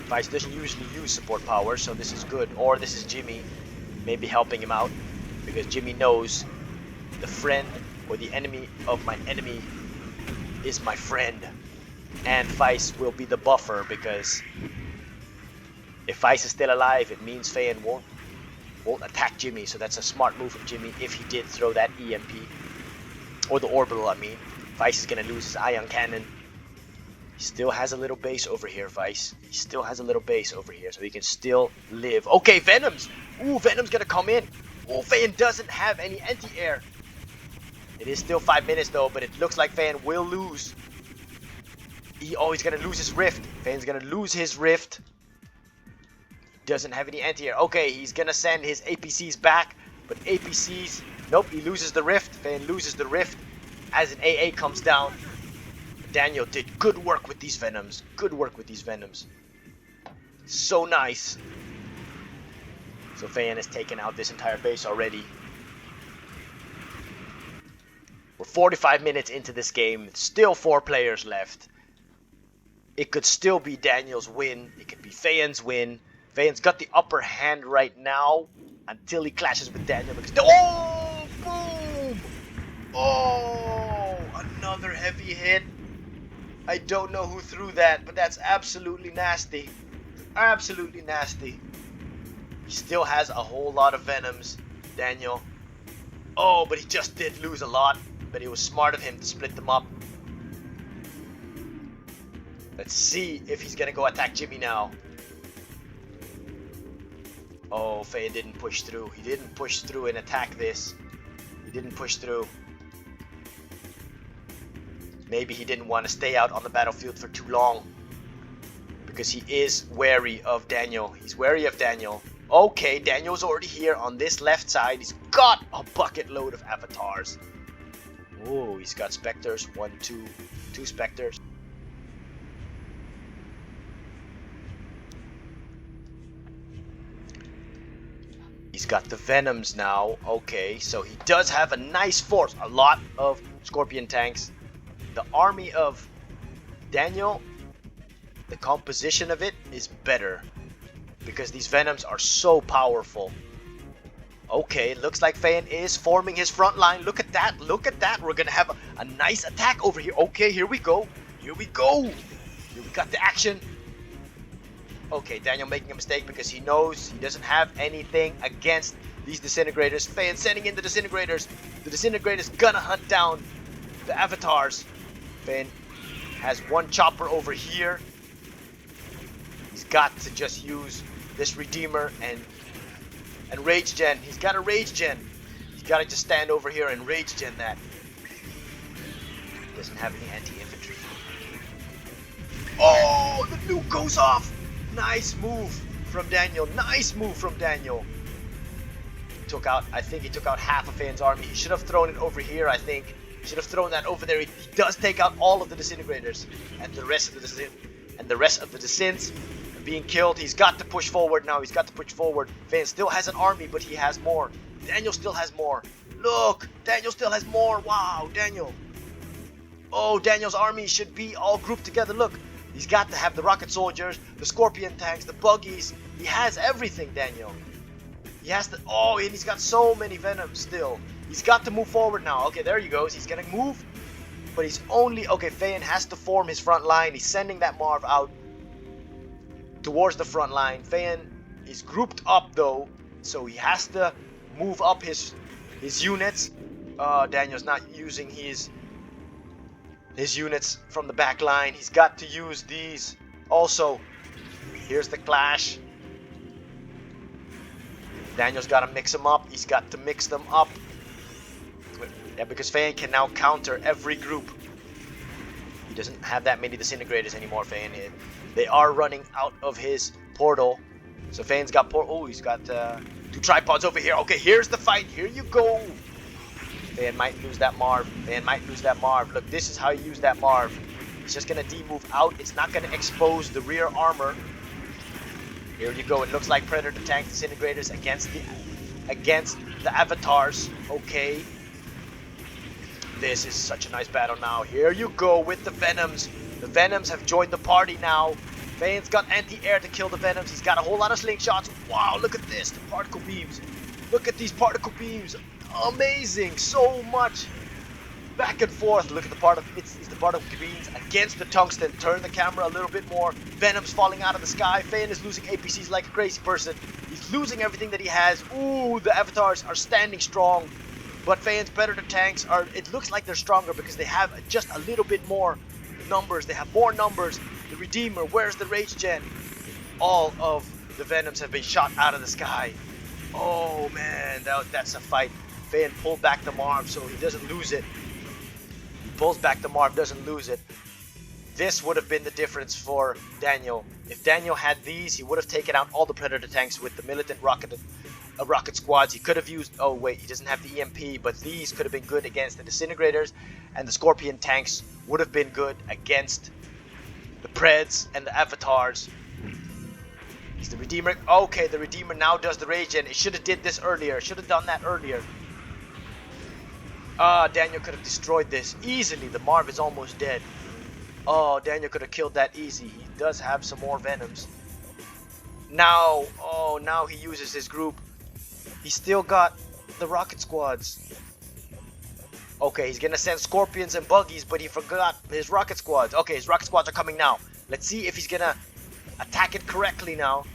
Vice doesn't usually use support powers, so this is good. Or this is Jimmy maybe helping him out because Jimmy knows the friend or the enemy of my enemy is my friend. And Vice will be the buffer because if Vice is still alive, it means Feyen won't attack Jimmy. So that's a smart move from Jimmy if he did throw that EMP. Or the orbital, I mean. Vice is going to lose his ion cannon. He still has a little base over here, Vice. He still has a little base over here, so he can still live. Okay, Venoms! Ooh, Venom's gonna come in. Oh, Fan doesn't have any anti-air. It is still 5 minutes though, but it looks like Fan will lose. He's gonna lose his rift. Fan's gonna lose his rift. Doesn't have any anti-air. Okay, he's gonna send his APCs back, but APCs... Nope, he loses the rift. Fan loses the rift as an AA comes down. Daniel did good work with these Venoms. Good work with these Venoms. So nice. So Fan has taken out this entire base already. We're 45 minutes into this game. Still 4 players left. It could still be Daniel's win. It could be Fayan's win. Fayan's got the upper hand right now until he clashes with Daniel. Because oh, boom! Oh, another heavy hit. I don't know who threw that, but that's absolutely nasty. Absolutely nasty. He still has a whole lot of Venoms, Daniel. Oh, but he just did lose a lot. But it was smart of him to split them up. Let's see if he's gonna go attack Jimmy now. Oh, Faye didn't push through. He didn't push through and attack this. He didn't push through. Maybe he didn't want to stay out on the battlefield for too long. Because he is wary of Daniel. He's wary of Daniel. Okay, Daniel's already here on this left side. He's got a bucket load of avatars. Oh, he's got specters. 1, 2, 2 specters. He's got the Venoms now. Okay, so he does have a nice force. A lot of Scorpion tanks. The army of Daniel, the composition of it is better. Because these Venoms are so powerful. Okay, looks like Fayan is forming his front line. Look at that. Look at that. We're going to have a nice attack over here. Okay, here we go. Here we go. Here we got the action. Okay, Daniel making a mistake because he knows he doesn't have anything against these disintegrators. Fayan sending in the disintegrators. The disintegrators gonna hunt down the avatars. Fayan has one chopper over here. He's got to just use this Redeemer and Rage Gen. He's got a Rage Gen. He's got to just stand over here and Rage Gen that. Doesn't have any anti-infantry. Oh, the nuke goes off. Nice move from Daniel. Nice move from Daniel. Took out, I think he took out half of Fayan's army. He should have thrown it over here, I think. He should have thrown that over there. He does take out all of the disintegrators and the rest of the descents being killed. He's got to push forward now. He's got to push forward. Fayan still has an army, but he has more. Daniel still has more. Look, Daniel still has more. Wow, Daniel. Oh, Daniel's army should be all grouped together. Look, he's got to have the rocket soldiers, the scorpion tanks, the buggies. He has everything, Daniel. He has to. Oh, and he's got so many Venoms still. He's got to move forward now. Okay, there he goes. He's gonna move, but he's only. Okay, Fayan has to form his front line. He's sending that Marv out towards the front line. Fayan is grouped up though, so he has to move up his units. Daniel's not using his units from the back line. He's got to use these. Also, here's the clash. Daniel's got to mix them up. He's got to mix them up. Yeah, because Fayan can now counter every group. He doesn't have that many disintegrators anymore, Fayan. They are running out of his portal. So Fayan's got oh, he's got 2 tripods over here. Okay, here's the fight. Here you go. Fayan might lose that Marv. Fayan might lose that Marv. Look, this is how you use that Marv. It's just going to demove out. It's not going to expose the rear armor. Here you go. It looks like Predator tank disintegrators against the avatars. Okay. This is such a nice battle now. Here you go with the Venoms. The Venoms have joined the party now. Fayan's got anti-air to kill the Venoms. He's got a whole lot of slingshots. Wow, look at this. The particle beams. Look at these particle beams. Amazing. So much Back and forth. Look at the part of it's the part of greens against the tungsten. Turn the camera a little bit more. Venom's falling out of the sky. Fayen is losing APCs like a crazy person. He's losing everything that he has. Ooh, the avatars are standing strong. But Fayen's predator tanks are, it looks like they're stronger because they have just a little bit more numbers. They have more numbers. The Redeemer, where's the Rage Gen? All of the Venoms have been shot out of the sky. Oh man, that's a fight. Fayen pulled back the Marv so he doesn't lose it. He pulls back the Marv, doesn't lose it. This would have been the difference for Daniel. If Daniel had these, he would have taken out all the Predator tanks with the militant rocket squads. He could have used, oh wait, he doesn't have the EMP, but these could have been good against the Disintegrators, and the Scorpion tanks would have been good against the Preds and the Avatars. He's the Redeemer. Okay, the Redeemer now does the Rage Gen. It should have did this earlier. Should have done that earlier. Daniel could have destroyed this easily. The Marv is almost dead. Oh, Daniel could have killed that easy. He does have some more Venoms. Now, oh, now he uses his group. He's still got the rocket squads. Okay, he's gonna send Scorpions and Buggies, but he forgot his rocket squads. Okay, his rocket squads are coming now. Let's see if he's gonna attack it correctly now.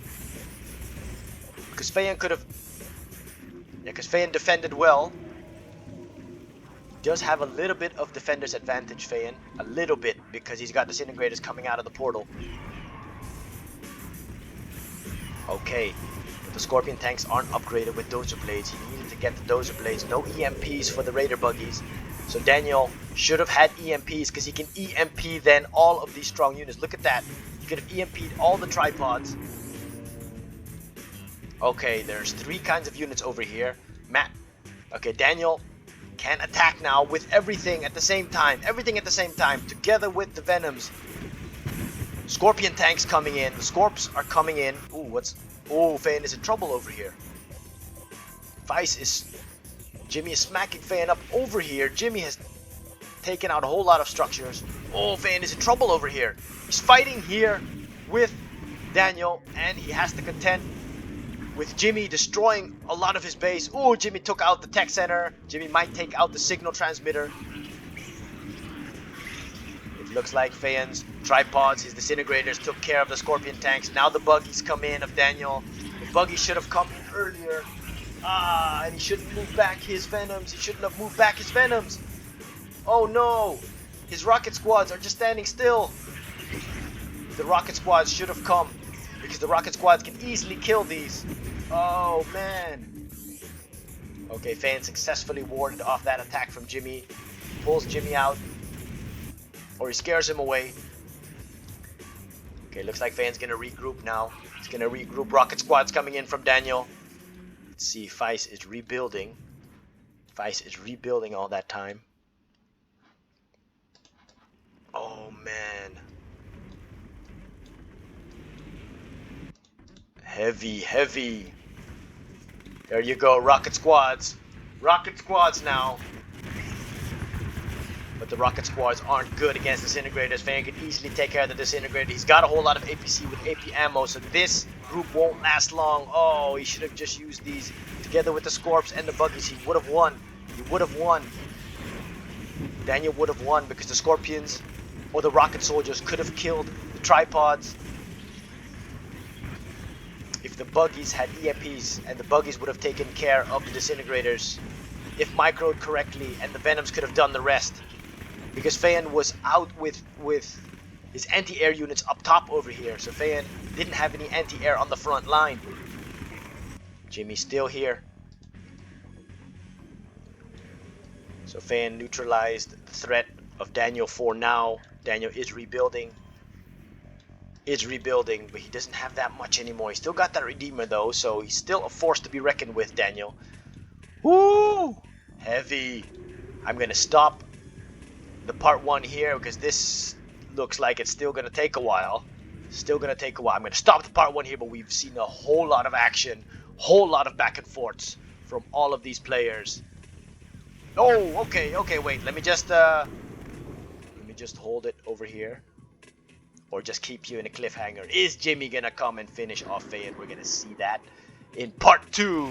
Because Fayen could have... Yeah, because Fayen defended well. Does have a little bit of defender's advantage, Fayen. A little bit, because he's got Disintegrators coming out of the portal. Okay, but the Scorpion tanks aren't upgraded with Dozer Blades. He needed to get the Dozer Blades. No EMPs for the Raider Buggies. So Daniel should have had EMPs, because he can EMP then all of these strong units. Look at that. He could have EMP'd all the tripods. Okay, there's 3 kinds of units over here. Okay, Daniel can attack now with everything at the same time. Everything at the same time, together with the Venoms. Scorpion tanks coming in. The Scorps are coming in. Ooh, Fayen is in trouble over here. Jimmy is smacking Fayen up over here. Jimmy has taken out a whole lot of structures. Oh, Fayen is in trouble over here. He's fighting here with Daniel, and he has to contend with Jimmy destroying a lot of his base. Oh, Jimmy took out the tech center. Jimmy might take out the signal transmitter. It looks like Fayen's tripods, his Disintegrators took care of the Scorpion tanks. Now the Buggies come in of Daniel. The Buggies should have come in earlier. And he shouldn't move back his Venoms. He shouldn't have moved back his Venoms. Oh no. His rocket squads are just standing still. The rocket squads should have come, because the rocket squads can easily kill these. Oh man. Okay, Fayen successfully warded off that attack from Jimmy. Pulls Jimmy out, or he scares him away. Okay, looks like Fayen's gonna regroup now. He's gonna regroup. Rocket squads coming in from Daniel. Let's see, Feist is rebuilding. Feist is rebuilding all that time. Oh man. Heavy. There you go, rocket squads. Rocket squads now. But the rocket squads aren't good against Disintegrators. Fayen can easily take care of the Disintegrator. He's got a whole lot of APC with AP ammo, so this group won't last long. Oh, he should have just used these together with the Scorps and the Buggies. He would have won. He would have won. Daniel would have won because the Scorpions or the rocket soldiers could have killed the tripods. If the Buggies had EMPs, and the Buggies would have taken care of the Disintegrators if microed correctly, and the Venoms could have done the rest. Because Fayen was out with his anti-air units up top over here, so Fayen didn't have any anti-air on the front line. Jimmy's still here. So Fayen neutralized the threat of Daniel for now. Daniel is rebuilding. But he doesn't have that much anymore. He's still got that Redeemer though, so he's still a force to be reckoned with, Daniel. Woo! Heavy. I'm gonna stop the part 1 here because this looks like it's still gonna take a while. I'm gonna stop the part 1 here, but we've seen a whole lot of action, whole lot of back and forths from all of these players. Oh, okay, wait. Let me just hold it over here. Or just keep you in a cliffhanger. Is Jimmy gonna come and finish off Fayen? We're gonna see that in part 2.